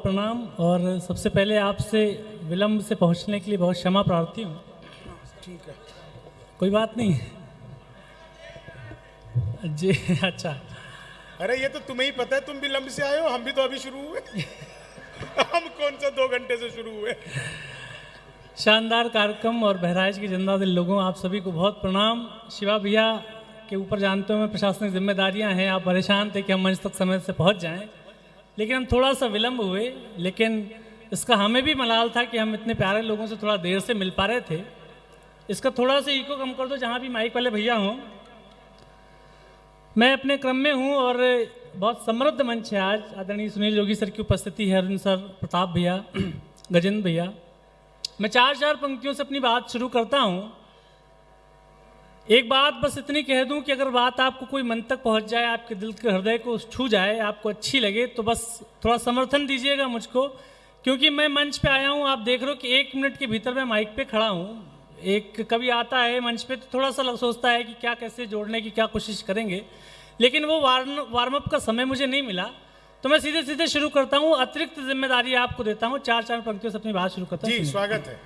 प्रणाम। और सबसे पहले आपसे विलम्ब से पहुंचने के लिए बहुत क्षमा प्रार्थी हूँ। ठीक है, कोई बात नहीं जी। अच्छा, अरे ये तो तुम्हें ही पता है, तुम भी लंब से आए हो, हम भी तो अभी शुरू हुए। हम कौन सा 2 घंटे से शुरू हुए। शानदार कार्यक्रम और बहराइच के जिंदा दिल लोगों, आप सभी को बहुत प्रणाम। शिवा भैया के ऊपर जानते हो मैं प्रशासनिक जिम्मेदारियां हैं, आप परेशान थे कि हम मंच तक समय से पहुंच जाएं, लेकिन हम थोड़ा सा विलम्ब हुए। लेकिन इसका हमें भी मलाल था कि हम इतने प्यारे लोगों से थोड़ा देर से मिल पा रहे थे। इसका थोड़ा सा इको कम कर दो जहाँ भी माइक वाले भैया हों। मैं अपने क्रम में हूँ और बहुत समृद्ध मंच है आज। आदरणीय सुनील योगी सर की उपस्थिति है, अरुण सर, प्रताप भैया, गजेंद्र भैया। मैं 4 पंक्तियों से अपनी बात शुरू करता हूँ। एक बात बस इतनी कह दूं कि अगर बात आपको कोई मन तक पहुंच जाए, आपके दिल के हृदय को छू जाए, आपको अच्छी लगे, तो बस थोड़ा समर्थन दीजिएगा मुझको, क्योंकि मैं मंच पे आया हूं। आप देख रहे हो कि 1 मिनट के भीतर मैं माइक पे खड़ा हूं। एक कभी आता है मंच पे तो थोड़ा सा सोचता है कि क्या कैसे जोड़ने की क्या कोशिश करेंगे, लेकिन वो वार्म अप का समय मुझे नहीं मिला, तो मैं सीधे सीधे शुरू करता हूँ। अतिरिक्त जिम्मेदारी आपको देता हूँ। 4 पंक्तियों से अपनी बात शुरू करता हूँ। जी, स्वागत है।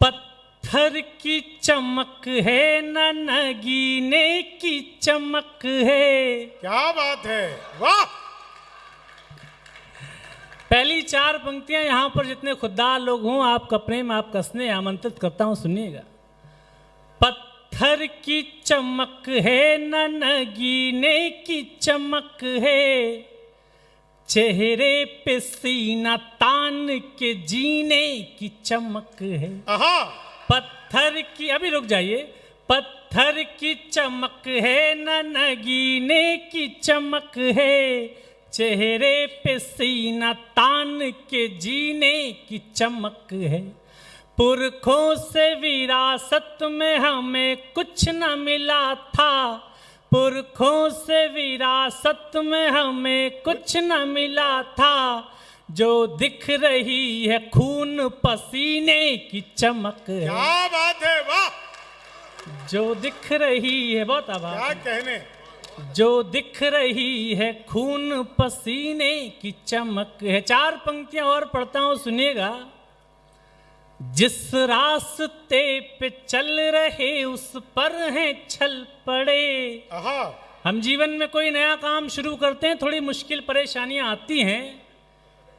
पत्थर की चमक है न नगीने की चमक है। क्या बात है, वाह। पहली 4 पंक्तियां यहां पर जितने खुददार लोग हों, आपका प्रेम, आपका स्नेह आमंत्रित करता हूं, सुनिएगा। पत्थर की चमक है न नगीने की चमक है, चेहरे पे सीना तान के जीने की चमक है। पत्थर की, अभी रुक जाइए। पत्थर की चमक है न नगीने की चमक है, चेहरे पे सीना तान के जीने की चमक है। पुरखों से विरासत में हमें कुछ न मिला था, पुरखों से विरासत में हमें कुछ न मिला था, जो दिख रही है खून पसीने की चमक है। क्या बात है, वाह। जो दिख रही है, बहुत आभार, क्या कहने, जो दिख रही है खून पसीने की चमक है। 4 पंक्तियां और पढ़ता हूं, सुनिएगा। जिस रास्ते पे चल रहे उस पर हैं छल पड़े। हम जीवन में कोई नया काम शुरू करते हैं, थोड़ी मुश्किल परेशानियां आती हैं,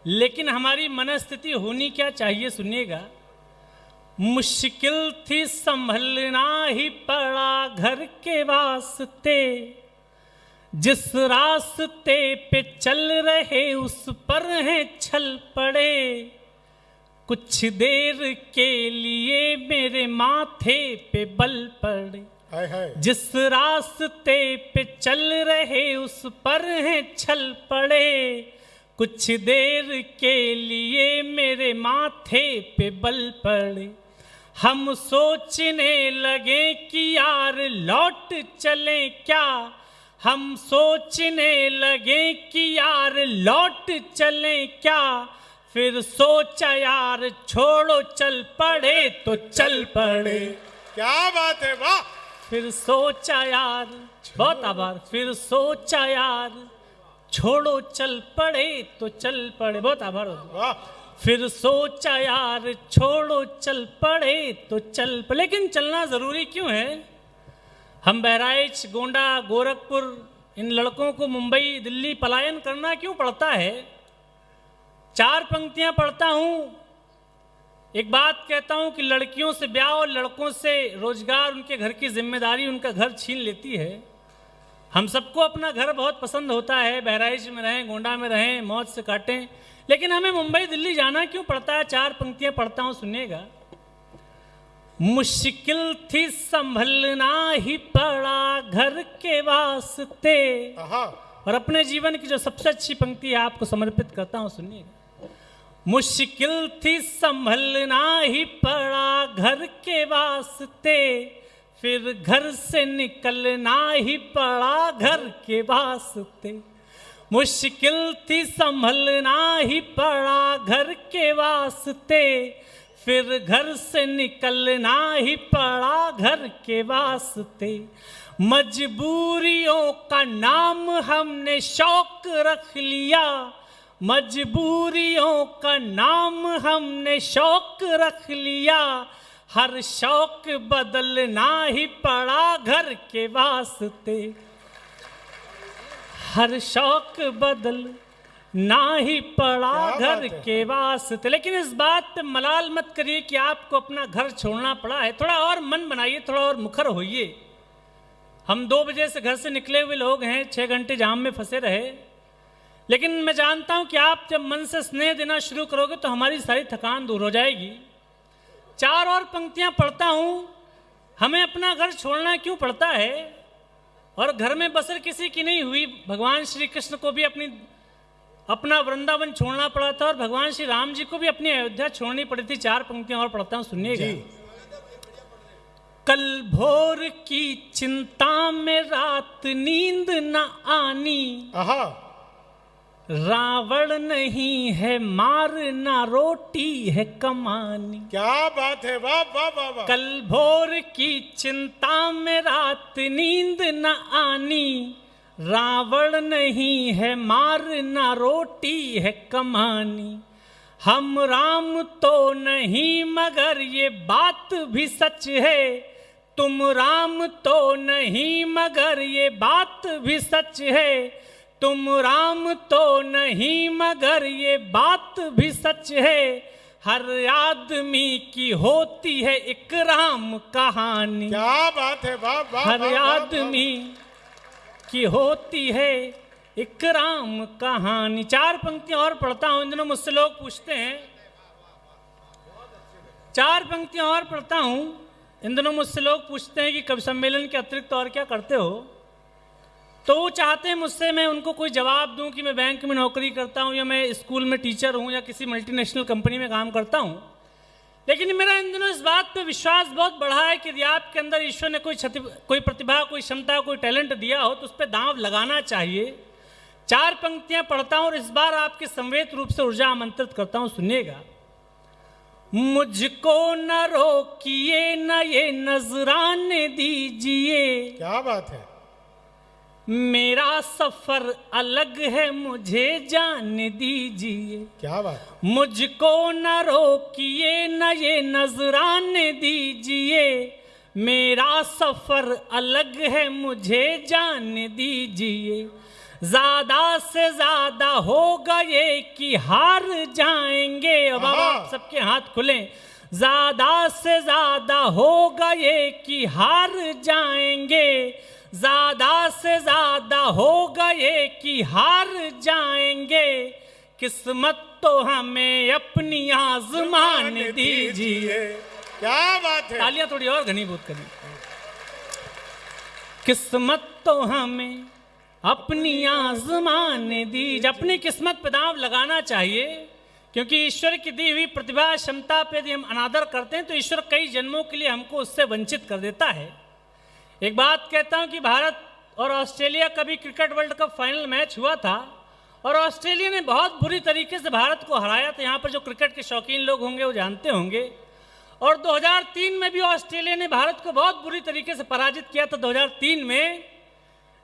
लेकिन हमारी मनस्थिति होनी क्या चाहिए, सुनिएगा। मुश्किल थी संभलना ही पड़ा घर के वास्ते, जिस रास्ते पे चल रहे उस पर हैं छल पड़े, कुछ देर के लिए मेरे माथे पे बल पड़े। जिस रास्ते पे चल रहे उस पर हैं छल पड़े, कुछ देर के लिए मेरे माथे पे बल पड़े। हम सोचने लगे कि यार लौट चले क्या, हम सोचने लगे कि यार लौट चले क्या, फिर सोचा यार छोड़ो चल पड़े तो चल पड़े। क्या बात है, वाह। फिर सोचा यार, बहुत आभार, फिर सोचा यार छोड़ो चल पड़े तो चल पड़े, बहुत आभार, वाह। फिर सोचा यार छोड़ो चल पड़े तो चल पड़े। लेकिन चलना जरूरी क्यों है? हम बहराइच, गोंडा, गोरखपुर, इन लड़कों को मुंबई, दिल्ली पलायन करना क्यों पड़ता है? 4 पंक्तियां पढ़ता हूं। एक बात कहता हूं कि लड़कियों से ब्याह और लड़कों से रोजगार, उनके घर की जिम्मेदारी उनका घर छीन लेती है। हम सबको अपना घर बहुत पसंद होता है, बहराइच में रहें, गोंडा में रहें, मौज से काटें, लेकिन हमें मुंबई दिल्ली जाना क्यों पड़ता है? 4 पंक्तियां पढ़ता हूं, सुनिएगा। मुश्किल थी संभलना ही पड़ा घर के वास्ते, और अपने जीवन की जो सबसे अच्छी पंक्ति है आपको समर्पित करता हूं, सुनिएगा। मुश्किल थी संभलना ही पड़ा घर के वास्ते, फिर घर से निकलना ही पड़ा घर के वास्ते। मुश्किल थी संभलना ही पड़ा घर के वास्ते, फिर घर से निकलना ही पड़ा घर के वास्ते। मजबूरियों का नाम हमने शौक रख लिया, मजबूरियों का नाम हमने शौक रख लिया, हर शौक बदलना ही पड़ा घर के वास्ते, हर शौक बदलना ही पड़ा घर के वास्ते। लेकिन इस बात पे मलाल मत करिए कि आपको अपना घर छोड़ना पड़ा है, थोड़ा और मन बनाइए, थोड़ा और मुखर होइए। हम 2 बजे से घर से निकले हुए लोग हैं, 6 घंटे जाम में फंसे रहे, लेकिन मैं जानता हूं कि आप जब मन से स्नेह देना शुरू करोगे तो हमारी सारी थकान दूर हो जाएगी। 4 और पंक्तियां पढ़ता हूं, हमें अपना घर छोड़ना क्यों पड़ता है, और घर में बसर किसी की नहीं हुई। भगवान श्री कृष्ण को भी अपना वृंदावन छोड़ना पड़ा था, और भगवान श्री राम जी को भी अपनी अयोध्या छोड़नी पड़ी थी। 4 पंक्तियां और पढ़ता हूं, सुनिएगा। कल भोर की चिंता में रात नींद न आनी, रावण नहीं है मारना, रोटी है कमानी। क्या बात है, वाह वाह वाह वाह। कल भोर की चिंता में रात नींद न आनी, रावण नहीं है मारना, रोटी है कमानी। हम राम तो नहीं मगर ये बात भी सच है, तुम राम तो नहीं मगर ये बात भी सच है, तुम राम तो नहीं मगर ये बात भी सच है, हर आदमी की होती है एक राम कहानी। क्या बात है, वाह वाह। हर आदमी की होती है एक राम कहानी। 4 पंक्तियां और पढ़ता हूं, इन दिनों मुझसे लोग पूछते हैं, 4 पंक्तियां और पढ़ता हूं, इन दिनों मुझसे लोग पूछते हैं कि कवि सम्मेलन के अतिरिक्त और क्या करते हो, तो वो चाहते हैं मुझसे मैं उनको कोई जवाब दूं कि मैं बैंक में नौकरी करता हूं, या मैं स्कूल में टीचर हूं, या किसी मल्टीनेशनल कंपनी में काम करता हूं। लेकिन मेरा इन दिनों इस बात पे विश्वास बहुत बढ़ा है कि यदि आपके अंदर ईश्वर ने कोई प्रतिभा, कोई क्षमता, कोई टैलेंट दिया हो तो उस पर दांव लगाना चाहिए। 4 पंक्तियां पढ़ता हूं और इस बार आपके संवेद रूप से ऊर्जा आमंत्रित करता हूं, सुनिएगा। मुझको न रोकिए न ये नजराने दीजिए, क्या बात है, मेरा सफर अलग है मुझे जाने दीजिए। क्या बात। मुझको न रोकिए न ये नजराने दीजिए, मेरा सफर अलग है मुझे जाने दीजिए। ज्यादा से ज्यादा होगा ये कि हार जाएंगे। अब आप सबके हाथ खुलें। ज्यादा से ज्यादा होगा ये कि हार जाएंगे, ज्यादा से ज्यादा होगा ये कि हार जाएंगे। किस्मत तो हमें अपनी आजमाने दीजिए। क्या बात है, तालियां थोड़ी और घनीभूत करें। किस्मत तो हमें अपनी आजमाने दीजिए। अपनी किस्मत पे दांव लगाना चाहिए, क्योंकि ईश्वर की दी हुई प्रतिभा, क्षमता पे यदि हम अनादर करते हैं तो ईश्वर कई जन्मों के लिए हमको उससे वंचित कर देता है। एक बात कहता हूं कि भारत और ऑस्ट्रेलिया का भी cricket world cup final match हुआ था और ऑस्ट्रेलिया ने बहुत बुरी तरीके से भारत को हराया था। यहाँ पर जो क्रिकेट के शौकीन लोग होंगे वो जानते होंगे। और 2003 में भी ऑस्ट्रेलिया ने भारत को बहुत बुरी तरीके से पराजित किया था 2003 में।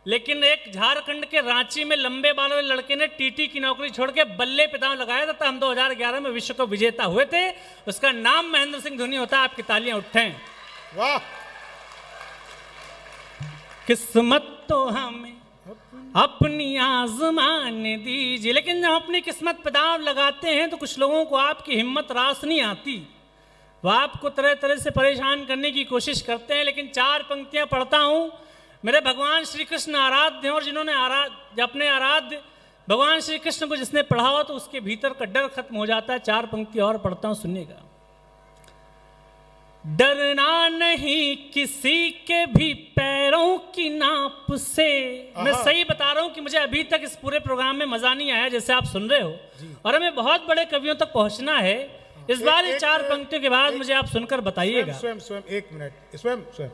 लेकिन एक झारखंड के रांची में लंबे बालों वाले लड़के ने टीटी की नौकरी छोड़ के बल्ले पे दांव लगाया था। हम 2011 में विश्व कप विजेता हुए थे। उसका नाम महेंद्र सिंह धोनी होता है। आपकी तालियां उठें। वाह। किस्मत तो हमें अपनी आजमाने दीजिए। लेकिन जब अपनी किस्मत पे दांव लगाते हैं तो कुछ लोगों को आपकी हिम्मत रास नहीं आती, वह आपको तरह तरह से परेशान करने की कोशिश करते हैं। लेकिन 4 पंक्तियां पढ़ता हूं। मेरे भगवान श्री कृष्ण आराध्य हैं और जिन्होंने अपने आराध्य भगवान श्री कृष्ण को जिसने पढ़ा हो तो उसके भीतर का डर खत्म हो जाता है। 4 पंक्ति और पढ़ता हूं, सुनिएगा। डरना नहीं किसी के भी पैरों की नाप से। मैं सही बता रहा हूं कि मुझे अभी तक इस पूरे प्रोग्राम में मजा नहीं आया जैसे आप सुन रहे हो, और हमें बहुत बड़े कवियों तक पहुंचना है। इस बार ये 4 पंक्तियों के बाद मुझे आप सुनकर बताइएगा। स्वयं 1 मिनट। स्वयं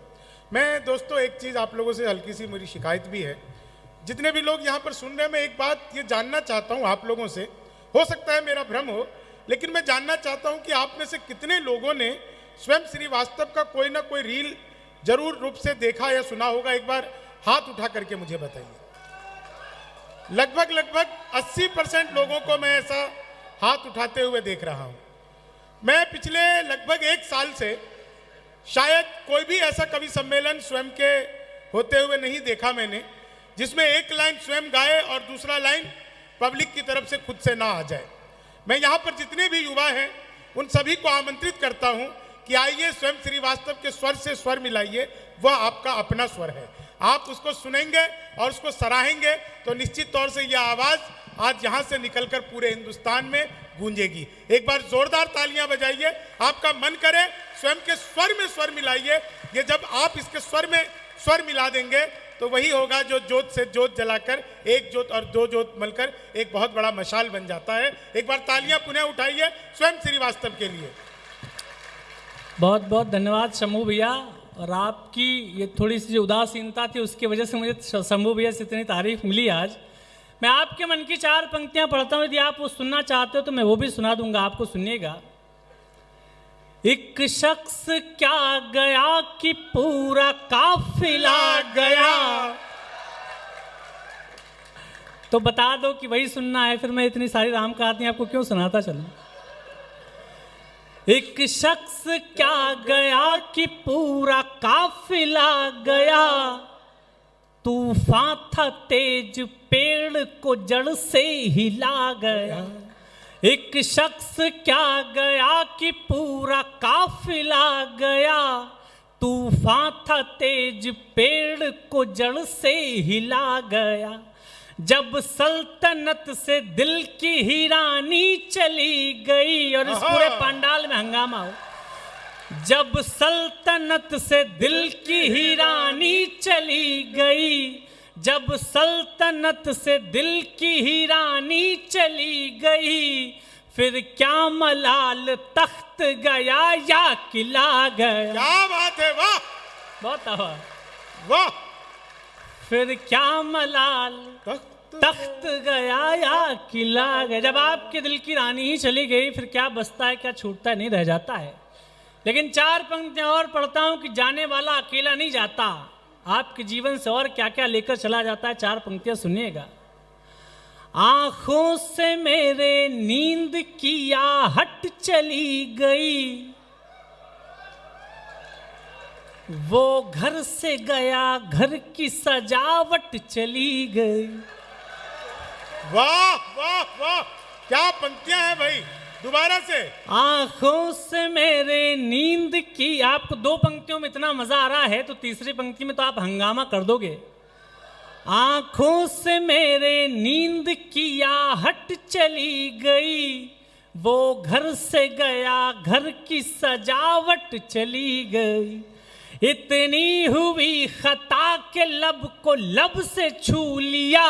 मैं दोस्तों एक चीज आप लोगों से हल्की सी मेरी शिकायत भी है। जितने भी लोग यहाँ पर सुन रहे हैं, मैं एक बात ये जानना चाहता हूँ आप लोगों से। हो सकता है मेरा भ्रम हो, लेकिन मैं जानना चाहता हूँ कि आप में से कितने लोगों ने स्वयं श्रीवास्तव का कोई ना कोई रील जरूर रूप से देखा या सुना होगा, एक बार हाथ उठा करके मुझे बताइए। लगभग 80% लोगों को मैं ऐसा हाथ उठाते हुए देख रहा हूं। मैं पिछले लगभग 1 साल से शायद कोई भी ऐसा कवि सम्मेलन स्वयं के होते हुए नहीं देखा मैंने, जिसमें एक लाइन स्वयं गाए और दूसरा लाइन पब्लिक की तरफ से खुद से ना आ जाए। मैं यहाँ पर जितने भी युवा हैं उन सभी को आमंत्रित करता हूँ कि आइए स्वयं श्रीवास्तव के स्वर से स्वर मिलाइए, वह आपका अपना स्वर है। आप उसको सुनेंगे और उसको सराहेंगे तो निश्चित तौर से यह आवाज़ आज यहाँ से निकलकर पूरे हिंदुस्तान में गूंजेगी। एक बार जोरदार तालियां बजाइए, आपका मन करे स्वयं के स्वर में स्वर मिलाइए। ये जब आप इसके स्वर में स्वर मिला देंगे तो वही होगा जो जोत से जोत जलाकर, एक जोत और दो जोत मिलकर एक बहुत बड़ा मशाल बन जाता है। एक बार तालियां पुनः उठाइए स्वयं श्रीवास्तव के लिए। बहुत बहुत धन्यवाद शंभू भैया। और आपकी ये थोड़ी सी जो उदासीनता थी उसकी वजह से मुझे शंभू भैया से इतनी तारीफ मिली आज। मैं आपके मन की 4 पंक्तियां पढ़ता हूं, यदि आप वो सुनना चाहते हो तो मैं वो भी सुना दूंगा, आपको सुनिएगा। एक शख्स क्या गया कि पूरा काफिला गया। तो बता दो कि वही सुनना है, फिर मैं इतनी सारी राम कहानी आपको क्यों सुनाता चलूं। एक शख्स क्या गया कि पूरा काफिला गया, तूफान था तेज पेड़ को जड़ से हिला गया। एक शख्स क्या गया कि पूरा काफिला गया, तूफान था तेज पेड़ को जड़ से हिला गया। जब सल्तनत से दिल की ही रानी चली गई, और इस पूरे पंडाल में हंगामा हो। जब सल्तनत से दिल की ही रानी चली गई, जब सल्तनत से दिल की ही रानी चली गई, फिर क्या मलाल तख्त गया या किला गया। क्या बात है, वाह, बहुत आवाज, वाह। फिर क्या मलाल तख्त गया या किला गया। जब आपके दिल की रानी ही चली गई, फिर क्या बचता है, क्या छूटता है, नहीं रह जाता है। लेकिन 4 पंक्तियां और पढ़ता हूं कि जाने वाला अकेला नहीं जाता, आपके जीवन से और क्या क्या लेकर चला जाता है। 4 पंक्तियां सुनिएगा। आंखों से मेरे नींद की आहट चली गई, वो घर से गया घर की सजावट चली गई। वाह वाह वाह, क्या पंक्तियां हैं भाई, दोबारा से। आंखों से मेरे नींद की, आपको 2 पंक्तियों में इतना मजा आ रहा है तो तीसरी पंक्ति में तो आप हंगामा कर दोगे। आंखों से मेरे नींद की आहट चली गई, वो घर से गया घर की सजावट चली गई। इतनी हुई खता के लब को लब से छू लिया,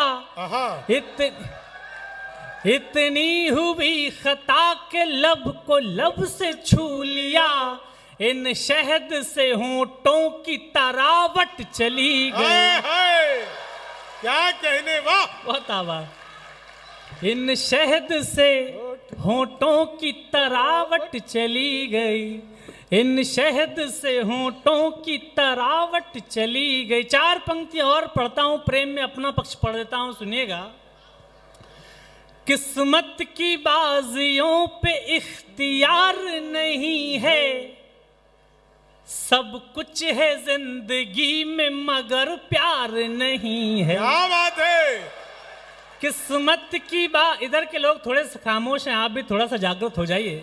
इतनी हुई खता के लब को लब से छू लिया, इन शहद से होंठों की तरावट चली गई। क्या कहने, वाह, बहुत आवाज। इन शहद से होंठों की तरावट चली गई, इन शहद से होंठों की तरावट चली गई। 4 पंक्तियां और पढ़ता हूं, प्रेम में अपना पक्ष पढ़ देता हूं, सुनिएगा। किस्मत की बाजियों पे इख्तियार नहीं है, सब कुछ है जिंदगी में मगर प्यार नहीं है। क्या बात है। किस्मत की इधर के लोग थोड़े से खामोश हैं, आप भी थोड़ा सा जागृत हो जाइए।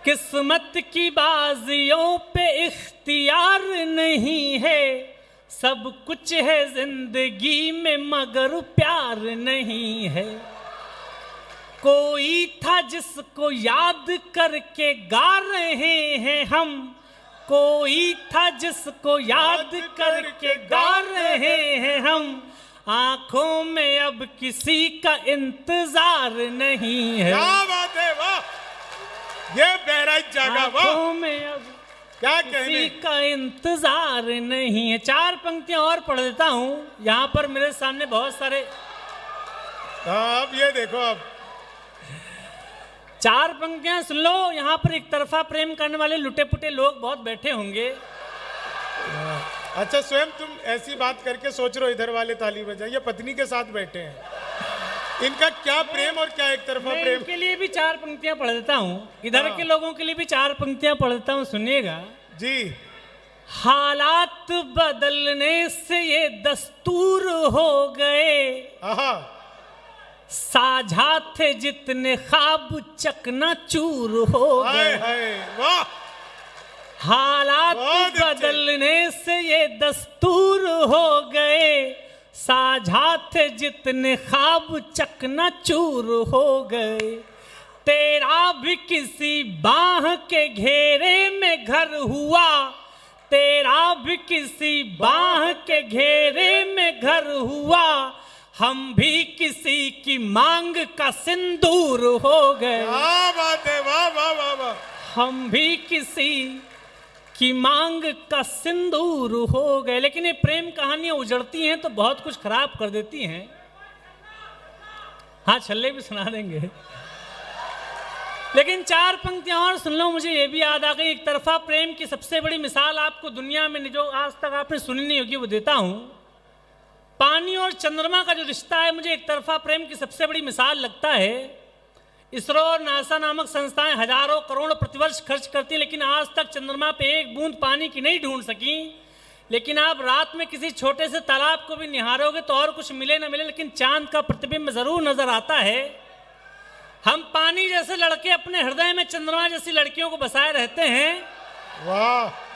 किस्मत की बाजियों पे इख्तियार नहीं है, सब कुछ है जिंदगी में मगर प्यार नहीं है। कोई था जिसको याद करके गा रहे हैं हम, कोई था जिसको याद करके गा रहे हैं हम, आंखों में अब किसी का इंतजार नहीं है। क्या बात है, वाह, ये बहराइच जागा, वाह। आंखों में अब क्या किसी का इंतजार नहीं है। 4 पंक्तियां और पढ़ देता हूं, यहाँ पर मेरे सामने बहुत सारे, अब ये देखो, अब 4 पंक्तियां सुन लो। यहाँ पर एक तरफा प्रेम करने वाले लुटे पुटे लोग बहुत बैठे होंगे। अच्छा स्वयं तुम ऐसी बात करके सोच रहे हो इधर वाले ताली बजाए, ये पत्नी के साथ बैठे हैं, इनका क्या प्रेम और क्या एक तरफा मैं प्रेम। इनके लिए भी 4 पंक्तियां पढ़ देता हूँ, इधर के लोगों के लिए भी 4 पंक्तियां पढ़ देता हूँ, सुनिएगा। जी। हालात बदलने से ये दस्तूर हो गए, आहा, साझा थे जितने ख्वाब चकनाचूर हो हाय गए। हाय, वाह। हालात बहुत अच्छे। बदलने से ये दस्तूर हो गए, साझा थे जितने ख्वाब चकनाचूर हो गए। तेरा भी किसी बाह के घेरे में घर हुआ, तेरा भी किसी बाह के घेरे में घर हुआ, हम भी किसी की मांग का सिंदूर हो गए। क्या बात है, वाह वाह वाह वाह। हम भी किसी की मांग का सिंदूर हो गए। लेकिन ये प्रेम कहानियां उजड़ती हैं तो बहुत कुछ खराब कर देती हैं। हाँ, छल्ले भी सुना देंगे, लेकिन 4 पंक्तियां और सुन लो। मुझे ये भी याद आ गई, एक तरफा प्रेम की सबसे बड़ी मिसाल आपको दुनिया में जो आज तक आपने सुनी नहीं होगी वो देता हूं। पानी और चंद्रमा का जो रिश्ता है, मुझे एक तरफा प्रेम की सबसे बड़ी मिसाल लगता है। इसरो और नासा नामक संस्थाएं हजारों करोड़ प्रतिवर्ष खर्च करती हैं, लेकिन आज तक चंद्रमा पे एक बूंद पानी की नहीं ढूंढ सकी। लेकिन आप रात में किसी छोटे से तालाब को भी निहारोगे तो और कुछ मिले ना मिले, लेकिन चांद का प्रतिबिंब जरूर नजर आता है। हम पानी जैसे लड़के अपने हृदय में चंद्रमा जैसी लड़कियों को बसाए रहते हैं। वाह,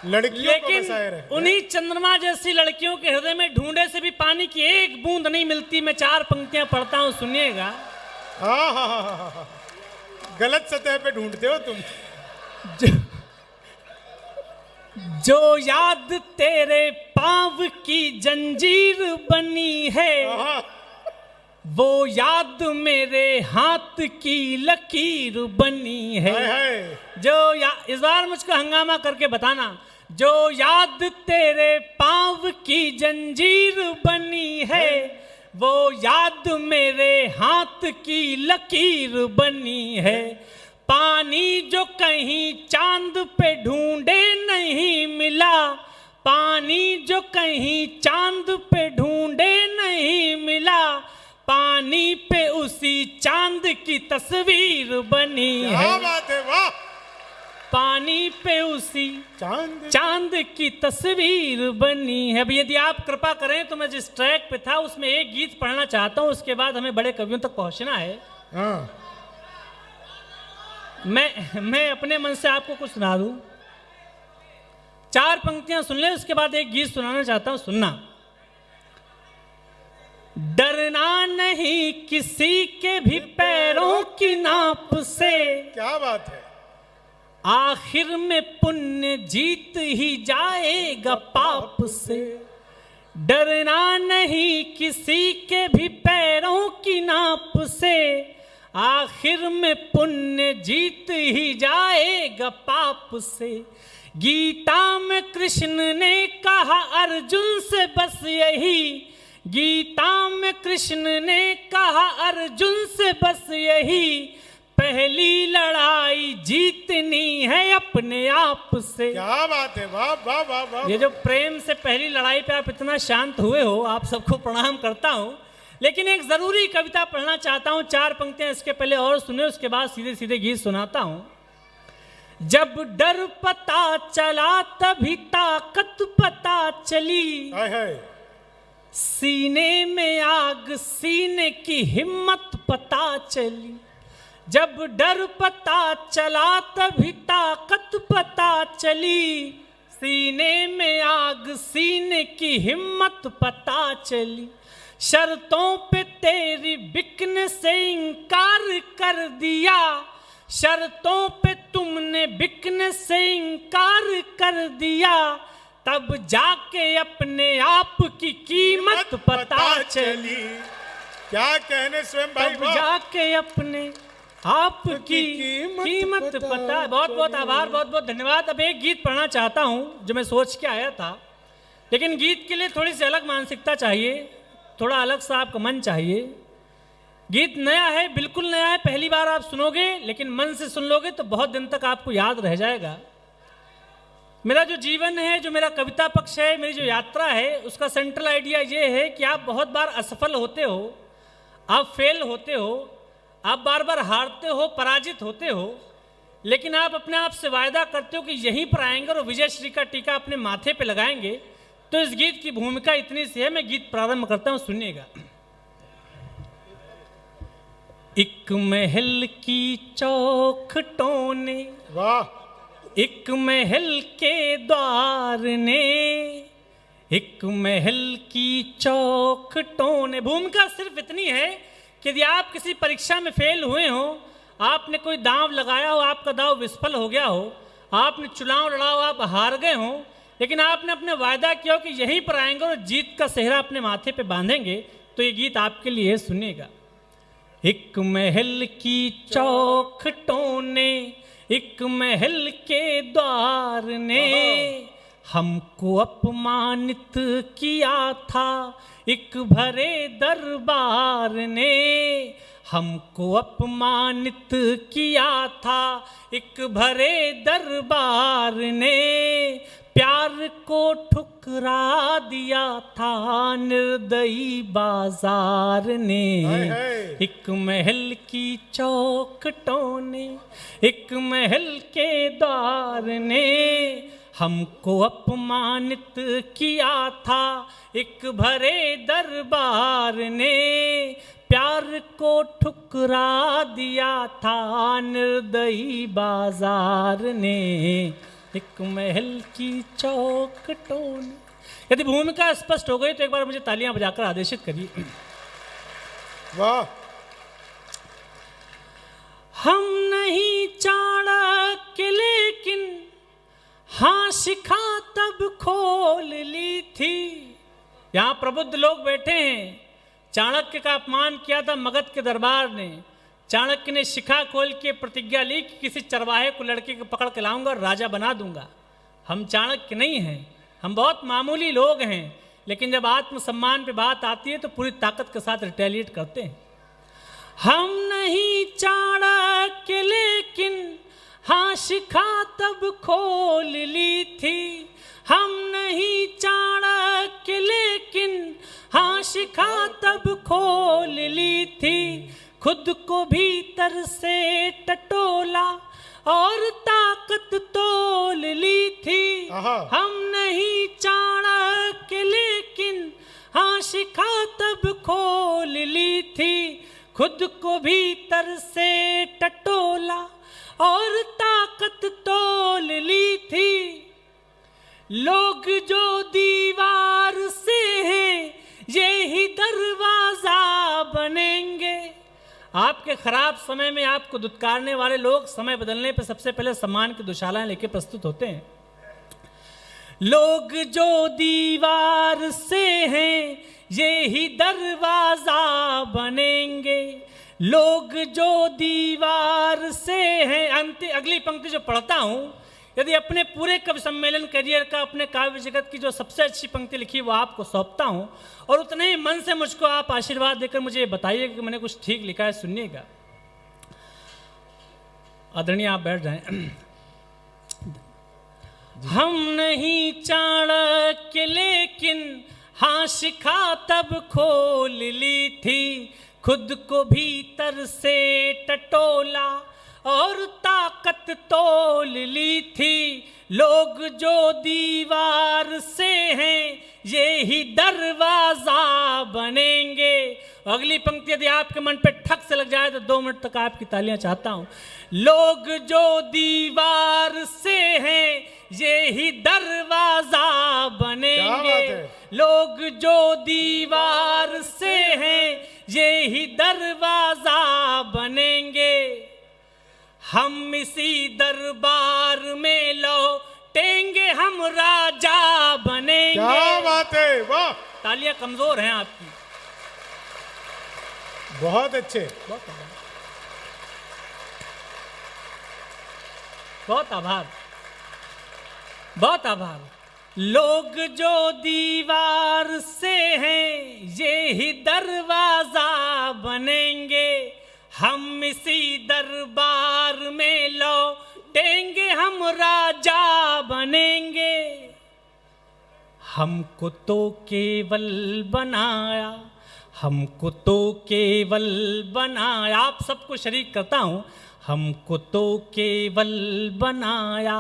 लड़कियों को बसाए रहे। लेकिन उन्हीं चंद्रमा जैसी लड़कियों के हृदय में ढूंढे से भी पानी की एक बूंद नहीं मिलती। मैं 4 पंक्तियां पढ़ता हूं, सुनिएगा। हाँ, गलत सतह पे ढूंढते हो तुम। जो याद तेरे पांव की जंजीर बनी है, वो याद मेरे हाथ की लकीर बनी है। हाय हाय। इस बार मुझको हंगामा करके बताना। जो याद तेरे पांव की जंजीर बनी है, वो याद मेरे हाथ की लकीर बनी है। पानी जो कहीं चांद पे ढूंढे नहीं मिला, पानी जो कहीं चांद पे ढूंढे नहीं मिला, पानी पे उसी चांद की तस्वीर बनी है। क्या बात है, वाह। पानी पे उसी चांद की तस्वीर बनी है। अब यदि आप कृपा करें तो मैं जिस ट्रैक पे था उसमें एक गीत पढ़ना चाहता हूं, उसके बाद हमें बड़े कवियों तक पहुंचना है। हाँ। मैं अपने मन से आपको कुछ सुना दूं। 4 पंक्तियां सुन ले, उसके बाद एक गीत सुनाना चाहता हूं, सुनना। डरना नहीं किसी के भी पैरों की नाप से, क्या बात है। आखिर में पुण्य जीत ही जाएगा पाप से। डरना नहीं किसी के भी पैरों की नाप से, आखिर में पुण्य जीत ही जाएगा पाप से। गीता में कृष्ण ने कहा अर्जुन से बस यही, गीता में कृष्ण ने कहा अर्जुन से बस यही, पहली लड़ाई जीतनी है अपने आप से। क्या बात है, वाह वाह वाह वाह। ये जो प्रेम से पहली लड़ाई पे आप इतना शांत हुए हो, आप सबको प्रणाम करता हूं। लेकिन एक जरूरी कविता पढ़ना चाहता हूं, 4 पंक्तियां इसके पहले और सुने, उसके बाद सीधे सीधे गीत सुनाता हूं। जब डर पता चला तभी ताकत पता चली, हाय हाय। सीने में आग सीने की हिम्मत पता चली। जब डर पता चला तभी ताकत पता चली, सीने में आग सीने की हिम्मत पता चली। शर्तों पे तेरी बिकने से इनकार कर दिया, शर्तों पे तुमने बिकने से इनकार कर दिया, तब जाके अपने आप की कीमत पता चली। क्या कहने स्वयं भाई, तब जाके अपने आप की कीमत पता। बहुत बहुत आभार, बहुत बहुत धन्यवाद। अब एक गीत पढ़ना चाहता हूं जो मैं सोच के आया था, लेकिन गीत के लिए थोड़ी सी अलग मानसिकता चाहिए, थोड़ा अलग सा आपका मन चाहिए। गीत नया है, बिल्कुल नया है, पहली बार आप सुनोगे, लेकिन मन से सुन लोगे तो बहुत दिन तक आपको याद रह जाएगा। मेरा जो जीवन है, जो मेरा कविता पक्ष है, मेरी जो यात्रा है, उसका सेंट्रल आइडिया ये है कि आप बहुत बार असफल होते हो, आप फेल होते हो, आप बार बार हारते हो, पराजित होते हो, लेकिन आप अपने आप से वायदा करते हो कि यहीं पर आएंगे और विजय श्री का टीका अपने माथे पे लगाएंगे। तो इस गीत की भूमिका इतनी सी है, मैं गीत प्रारंभ करता हूं, सुनिएगा। एक महल की चौखटों ने, वाह, एक महल के द्वार ने, एक महल की चौखटों ने। भूमिका सिर्फ इतनी है कि यदि आप किसी परीक्षा में फेल हुए हो, आपने कोई दांव लगाया हो, आपका दांव विफल हो गया हो, आपने चुनाव लड़ा हो, आप हार गए हो, लेकिन आपने अपने वायदा किया हो कि यहीं पर आएंगे और जीत का सेहरा अपने माथे पे बांधेंगे, तो ये गीत आपके लिए सुनिएगा। एक महल की चौखटों ने, एक महल के द्वार ने, हमको अपमानित किया था एक भरे दरबार ने, हमको अपमानित किया था एक भरे दरबार ने, प्यार को ठुकरा दिया था निर्दयी बाजार ने। एक महल की चौखटों ने, एक महल के द्वार ने, हमको अपमानित किया था एक भरे दरबार ने, प्यार को ठुकरा दिया था निर्दयी बाजार ने। एक महल की चौखटों ने। यदि भूमिका स्पष्ट हो गई तो एक बार मुझे तालियां बजाकर आदेशित करिए। वाह। हम नहीं चाणक्य लेकिन हाँ शिखा तब खोल ली थी। यहां प्रबुद्ध लोग बैठे हैं। चाणक्य का अपमान किया था मगध के दरबार ने। चाणक्य ने शिखा खोल के प्रतिज्ञा ली कि किसी चरवाहे को लड़के को पकड़ के लाऊंगा और राजा बना दूंगा। हम चाणक्य नहीं हैं, हम बहुत मामूली लोग हैं, लेकिन जब आत्मसम्मान पे बात आती है तो पूरी ताकत के साथ रिटेलिएट करते हैं। हम नहीं चाणक्य लेकिन हाँ शिखा तब खोल ली थी। हम नहीं चाणक्य लेकिन हाँ शिखा तब खोल ली थी। खुद को भीतर से टटोला और ताकत तोल ली थी। हम नहीं चाणक्य लेकिन हाँ शिखा तब खोल ली थी। खुद को भीतर से टटोला और ताकत तोल ली थी। लोग जो दीवार से हैं ये ही दरवाजा बनेंगे। आपके खराब समय में आपको दुत्कारने वाले लोग समय बदलने पर सबसे पहले सम्मान की दुशालाएं लेके प्रस्तुत होते हैं। लोग जो दीवार से हैं ये ही दरवाजा बनेंगे। लोग जो दीवार से हैं। अगली पंक्ति जो पढ़ता हूं, यदि अपने पूरे कवि सम्मेलन करियर का अपने काव्य जगत की जो सबसे अच्छी पंक्ति लिखी वो आपको सौंपता हूं, और उतने ही मन से मुझको आप आशीर्वाद देकर मुझे बताइए कि मैंने कुछ ठीक लिखा है। सुनिएगा। आदरणीय आप बैठ जाएं। हम नहीं चाणक्य लेकिन हाँ शिखा तब खोल ली थी। खुद को भीतर से टटोला और ताकत तोल ली थी। लोग जो दीवार से हैं ये ही दरवाजा बनेंगे। अगली पंक्ति यदि आपके मन पे ठक से लग जाए तो 2 मिनट तक आपकी तालियां चाहता हूं। लोग जो दीवार से हैं ये ही दरवाजा बनेंगे। लोग जो दीवार से हैं ये ही दरवाजा बनेंगे। हम इसी दरबार में लौटेंगे, हम राजा बनेंगे। क्या बात है, वाह। तालियां कमजोर हैं आपकी। बहुत अच्छे, बहुत आभार, बहुत आभार। लोग जो दीवार से हैं ये ही दरवाजा बनेंगे। हम इसी दरबार में लौटेंगे, हम राजा बनेंगे। हमको तो केवल बनाया, हमको तो केवल बनाया। आप सबको शरीक करता हूँ। हमको तो केवल बनाया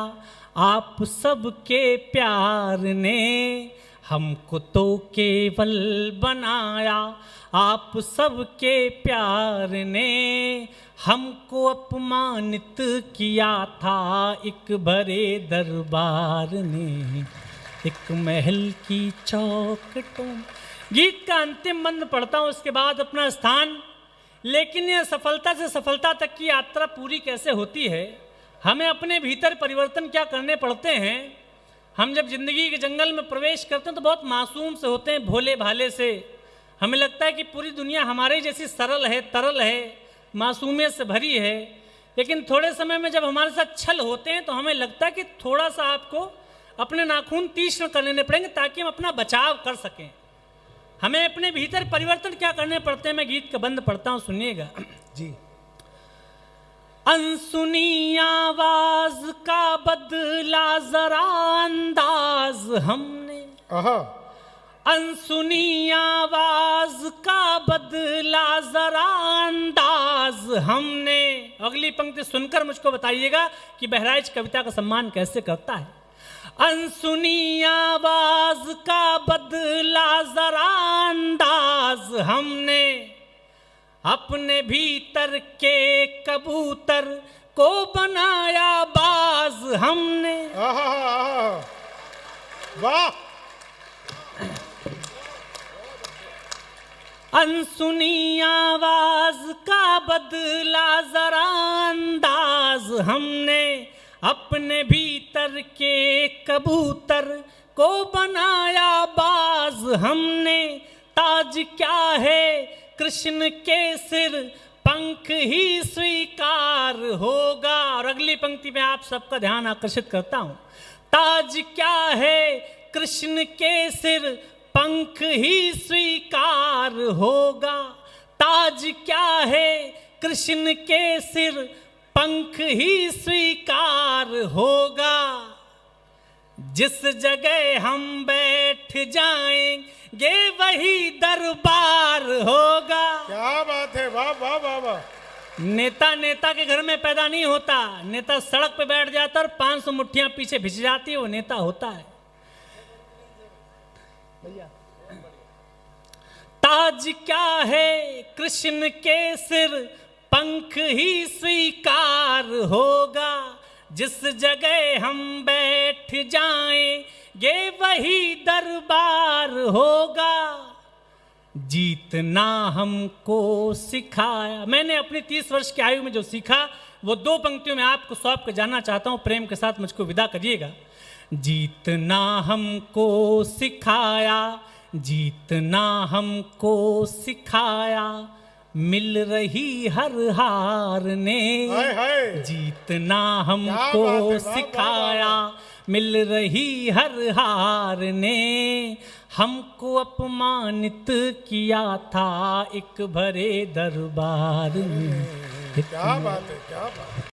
आप सबके प्यार ने, हमको तो केवल बनाया आप सबके प्यार ने। हमको अपमानित किया था एक भरे दरबार ने, एक महल की चौखटों। गीत का अंतिम बंद पढ़ता हूँ, उसके बाद अपना स्थान। लेकिन यह सफलता से सफलता तक की यात्रा पूरी कैसे होती है, हमें अपने भीतर परिवर्तन क्या करने पड़ते हैं। हम जब जिंदगी के जंगल में प्रवेश करते हैं तो बहुत मासूम से होते हैं, भोले भाले से। हमें लगता है कि पूरी दुनिया हमारे जैसी सरल है, तरल है, मासूमियत से भरी है। लेकिन थोड़े समय में जब हमारे साथ छल होते हैं तो हमें लगता है कि थोड़ा सा आपको अपने नाखून तीक्ष्ण कर लेने पड़ेंगे ताकि हम अपना बचाव कर सकें। हमें अपने भीतर परिवर्तन क्या करने पड़ते हैं। मैं गीत का बंद पढ़ता हूं, सुनिएगा जी। अनसुनी आवाज का बदला जरा अंदाज हमने, अनसुनी आवाज का बदला जरा अंदाज हमने। अगली पंक्ति सुनकर मुझको बताइएगा कि बहराइच कविता का सम्मान कैसे करता है। अनसुनी आवाज का बदला जरा अंदाज हमने, अपने भीतर के कबूतर को बनाया बाज हमने। वाह। अनसुनी आवाज का बदला जरा अंदाज हमने, अपने भीतर के कबूतर को बनाया बाज हमने। ताज क्या है कृष्ण के सिर, पंख ही स्वीकार होगा। और अगली पंक्ति में आप सबका ध्यान आकर्षित करता हूं। ताज क्या है कृष्ण के सिर, पंख ही स्वीकार होगा। ताज क्या है कृष्ण के सिर, पंख ही स्वीकार होगा। जिस जगह हम बैठ जाएंगे वही दरबार होगा। क्या बात है, वाह वाह वाह वाह। नेता नेता के घर में पैदा नहीं होता। नेता सड़क पे बैठ जाता और 500 मुट्ठियां पीछे भिज जाती है, वो नेता होता है। ताज क्या है कृष्ण के सिर, पंख ही स्वीकार होगा। जिस जगह हम बैठ जाएंगे वही दरबार होगा। जीतना हमको सिखाया। मैंने अपनी 30 वर्ष की आयु में जो सीखा वो 2 पंक्तियों में आपको सौंप कर जानना चाहता हूं। प्रेम के साथ मुझको विदा करिएगा। जीतना हमको सिखाया, जीतना हमको सिखाया, मिल रही हर हार ने। जीतना हमको सिखाया, मिल रही हर हार ने। हमको अपमानित किया था एक भरे दरबार में। क्या बात है, क्या बात है।